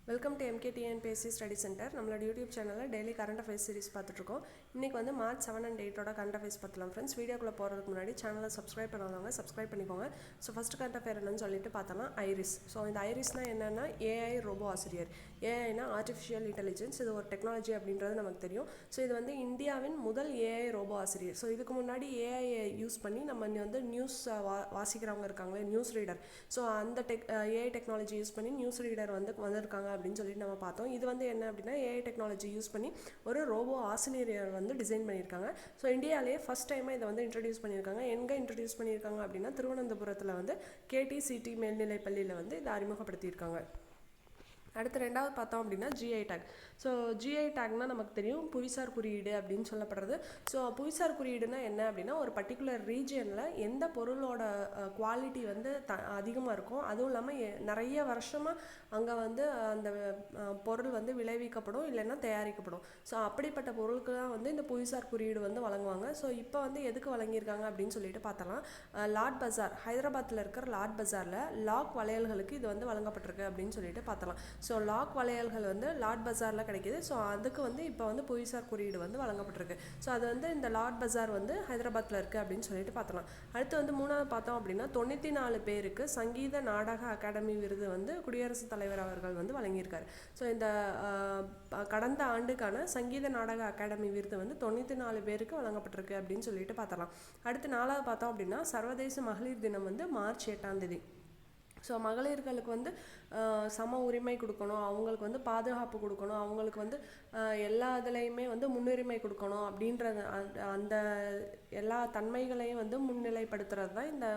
Welcome to MKTNPSC study centre. நம்மளோட YouTube சேனலில் daily current affairs series பார்த்துட்ருக்கோம். இன்றைக்கி வந்து மார்ச் 7 and 8 கரண்ட் அஃபேர்ஸ் பார்த்துலாம் ஃப்ரெண்ட்ஸ். வீடியோக்குள்ளே போகிறதுக்கு முன்னாடி சேனலை சப்ஸ்கிரைப் பண்ணாதவங்க சப்ஸ்கிரைப் பண்ணிக்கோங்க. ஸோ ஃபஸ்ட் கரண்ட் அஃபேர் என்னன்னு சொல்லிட்டு பார்த்தோம்னா ஐரிஸ். ஸோ இந்த ஐரிஸ்னால் என்னென்னா ஏஐ ரோபோ ஆசிரியர். ஏஐனா ஆர்டிஃபிஷியல் இன்டெலிஜென்ஸ். இது ஒரு டெக்னாலஜி அப்படின்றது நமக்கு தெரியும். ஸோ இது வந்து இந்தியாவின் முதல் ஏஐ ரோபோ ஆசிரியர். ஸோ இதுக்கு முன்னாடி ஏஐயை யூஸ் பண்ணி நம்ம வந்து நியூஸ் வாசிக்கிறவங்க இருக்காங்களே, நியூஸ் ரீடர். ஸோ அந்த ஏஐ டெக்னாலஜி யூஸ் பண்ணி நியூஸ் ரீடர் வந்திருக்காங்க அப்படின்னு சொல்லிட்டு நம்ம பார்த்தோம். இது வந்து என்ன அப்படின்னா ஏஐ டெக்னாலஜி யூஸ் பண்ணி ஒரு ரோபோ ஆசிரியர் வந்து டிசைன் பண்ணியிருக்காங்க. ஸோ இந்தியாவிலேயே ஃபஸ்ட் டைமாக இதை வந்து இன்ட்ரடியூஸ் பண்ணியிருக்காங்க. எங்கே இன்ட்ரடியூஸ் பண்ணியிருக்காங்க அப்படின்னா திருவனந்தபுரத்தில் வந்து KTCT மேல்நிலைப் பள்ளியில் வந்து இதை அறிமுகப்படுத்தியிருக்காங்க. அடுத்து ரெண்டாவது பார்த்தோம் அப்படின்னா ஜிஐ டேக். ஸோ ஜிஐ டேக்னால் நமக்கு தெரியும் புவிசார் குறியீடு அப்படின்னு சொல்லப்படுறது. ஸோ புவிசார் குறியீடுனா என்ன அப்படின்னா ஒரு பர்டிகுலர் ரீஜியனில் எந்த பொருளோட குவாலிட்டி வந்து அதிகமாக இருக்கும், அதுவும் இல்லாமல் நிறைய வருஷமாக அங்கே வந்து அந்த பொருள் வந்து விளைவிக்கப்படும் இல்லைன்னா தயாரிக்கப்படும். ஸோ அப்படிப்பட்ட பொருளுக்கு தான் வந்து இந்த புவிசார் குறியீடு வந்து வழங்குவாங்க. ஸோ இப்போ வந்து எதுக்கு வழங்கியிருக்காங்க அப்படின்னு சொல்லிட்டு பார்த்தலாம். லாட் பஜார், ஹைதராபாத்தில் இருக்கிற லாட் பஜாரில் லாக் வளையல்களுக்கு இது வந்து வழங்கப்பட்டிருக்கு அப்படின்னு சொல்லிட்டு பார்த்தலாம். ஸோ லாக் வளையல்கள் வந்து லாட் பஜாரில் கிடைக்கிது. ஸோ அதுக்கு வந்து இப்போ வந்து புவிசார் குறியீடு வந்து வழங்கப்பட்டிருக்கு. ஸோ அது வந்து இந்த லாட் பஜார் வந்து ஹைதராபாத்தில் இருக்குது அப்படின்னு சொல்லிட்டு பார்த்தலாம். அடுத்து வந்து மூணாவது பார்த்தோம் அப்படின்னா 94 பேருக்கு சங்கீத நாடக அகாடமி விருது வந்து குடியரசுத் தலைவர் அவர்கள் வந்து வழங்கியிருக்காரு. ஸோ இந்த கடந்த ஆண்டுக்கான சங்கீத நாடக அகாடமி விருது வந்து 94 பேருக்கு வழங்கப்பட்டிருக்கு அப்படின்னு சொல்லிட்டு பார்த்தலாம். அடுத்து நாலாவது பார்த்தோம் அப்படின்னா சர்வதேச மகளிர் தினம் வந்து மார்ச் 8 ஸோ மகளிர்களுக்கு வந்து சம உரிமை கொடுக்கணும், அவங்களுக்கு வந்து பாதுகாப்பு கொடுக்கணும், அவங்களுக்கு வந்து எல்லா இதுலேயுமே வந்து முன்னுரிமை கொடுக்கணும் அப்படின்றது அந்த எல்லா தன்மைகளையும் வந்து முன்னிலைப்படுத்துறது தான் இந்த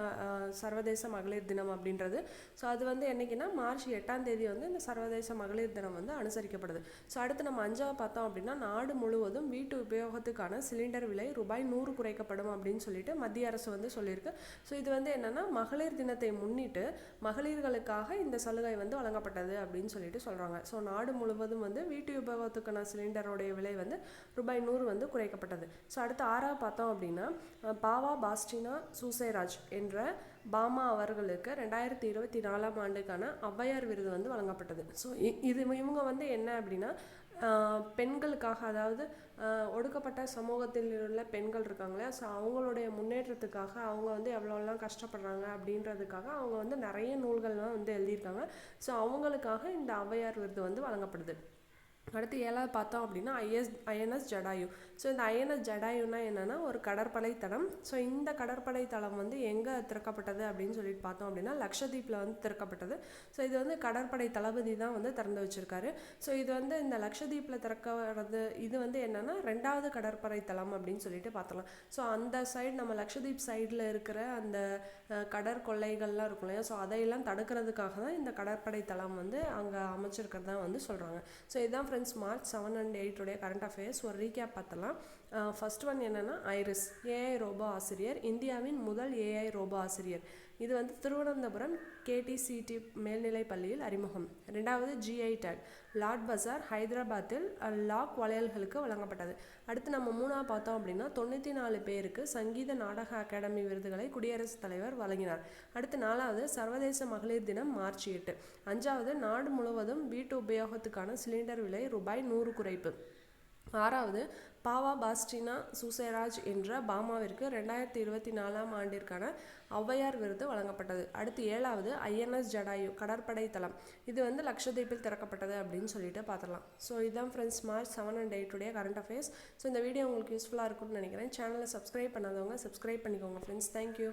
சர்வதேச மகளிர் தினம் அப்படின்றது. ஸோ அது வந்து என்றைக்குன்னா மார்ச் 8 வந்து இந்த சர்வதேச மகளிர் தினம் வந்து அனுசரிக்கப்படுது. ஸோ அடுத்து நம்ம அஞ்சாவது பார்த்தோம் அப்படின்னா நாடு முழுவதும் வீட்டு உபயோகத்துக்கான சிலிண்டர் விலை ரூபாய் 100 குறைக்கப்படும் அப்படின்னு சொல்லிட்டு மத்திய அரசு வந்து சொல்லியிருக்கு. ஸோ இது வந்து என்னென்னா மகளிர் தினத்தை முன்னிட்டு மகளிர்களுக்காக இந்த சலுகை வந்து வழங்கப்பட்டது அப்படின்னு சொல்லிட்டு சொல்கிறாங்க. ஸோ நாடு முழுவதும் வந்து வீட்டு உபயோகத்துக்கான சிலிண்டருடைய விலை வந்து ரூபாய் 100 வந்து குறைக்கப்பட்டது. ஸோ அடுத்து ஆறாவது பார்த்தோம் அப்படின்னா பாவா பாஸ்டினா சூசேராஜ் என்ற பாமா அவர்களுக்கு 2024 ஆண்டுக்கான ஔவையார் விருது வந்து வழங்கப்பட்டது. ஸோ இவங்க வந்து என்ன அப்படின்னா பெண்களுக்காக, அதாவது ஒடுக்கப்பட்ட சமூகத்தில் உள்ள பெண்கள் இருக்காங்களே, ஸோ அவங்களுடைய முன்னேற்றத்துக்காக அவங்க வந்து எவ்வளோலாம் கஷ்டப்படுறாங்க அப்படின்றதுக்காக அவங்க வந்து நிறைய நூல்கள்லாம் வந்து எழுதியிருக்காங்க. ஸோ அவங்களுக்காக இந்த ஔவையார் விருது வந்து வழங்கப்படுது. அடுத்து ஏழாவது பார்த்தோம் அப்படின்னா INS ஜடாயு. ஸோ இந்த INS ஜடாயுனா என்னென்னா ஒரு கடற்படை தளம். ஸோ இந்த கடற்படை தளம் வந்து எங்கே திறக்கப்பட்டது அப்படின்னு சொல்லிட்டு பார்த்தோம் அப்படின்னா லக்ஷதீப்பில் வந்து திறக்கப்பட்டது. ஸோ இது வந்து கடற்படை தளபதி தான் வந்து திறந்து வச்சுருக்காரு. ஸோ இது வந்து இந்த லக்ஷதீப்பில் திறக்கிறது இது வந்து என்னென்னா 2வது கடற்படை தளம் அப்படின்னு சொல்லிட்டு பார்த்தலாம். ஸோ அந்த சைடு நம்ம லக்ஷதீப் சைடில் இருக்கிற அந்த கடற்கொள்ளைகள்லாம் இருக்கும் இல்லையா, ஸோ அதையெல்லாம் தடுக்கிறதுக்காக தான் இந்த கடற்படை தளம் வந்து அங்கே அமைச்சிருக்கிறதா வந்து சொல்கிறாங்க. ஸோ இதுதான் மார்ச் 7 and 8 கரண்ட் அஃபேர்ஸ். ஒரு ரீகேப் பார்த்தலாம். ஃபர்ஸ்ட் ஒன் என்னென்னா ஐரிஸ் ஏஐ ரோபோ ஆசிரியர், இந்தியாவின் முதல் ஏஐ ரோபோ ஆசிரியர். இது வந்து திருவனந்தபுரம் KTCT மேல்நிலைப் பள்ளியில் அறிமுகம். ரெண்டாவது ஜிஐ டேக் லாட் பஜார் ஹைதராபாத்தில் லாக் வளையல்களுக்கு வழங்கப்பட்டது. அடுத்து நம்ம மூணாவது பார்த்தோம் அப்படின்னா 94 பேருக்கு சங்கீத நாடக அகாடமி விருதுகளை குடியரசுத் தலைவர் வழங்கினார். அடுத்து நாலாவது சர்வதேச மகளிர் தினம் மார்ச் 8. அஞ்சாவது நாடு முழுவதும் வீட்டு உபயோகத்துக்கான சிலிண்டர் விலை ரூபாய் 100 குறைப்பு. ஆறாவது பாவா பாஸ்டினா சூசேராஜ் என்ற பாமாவிற்கு 2024 ஆண்டிற்கான ஔவையார் விருது வழங்கப்பட்டது. அடுத்து ஏழாவது INS ஜடாயு கடற்படை தளம். இது வந்து லக்ஷதீப்பில் திறக்கப்பட்டது அப்படின்னு சொல்லிட்டு பார்த்துடலாம். ஸோ இதுதான் friends March 7 and 8 current affairs. So இந்த வீடியோ உங்களுக்கு யூஸ்ஃபுல்லாக இருக்கும்னு நினைக்கிறேன். சேனலை சப்ஸ்கிரைப் பண்ணாதவங்க சப்ஸ்கிரைப் பண்ணிக்கோங்க ஃப்ரெண்ட்ஸ். தேங்க்யூ.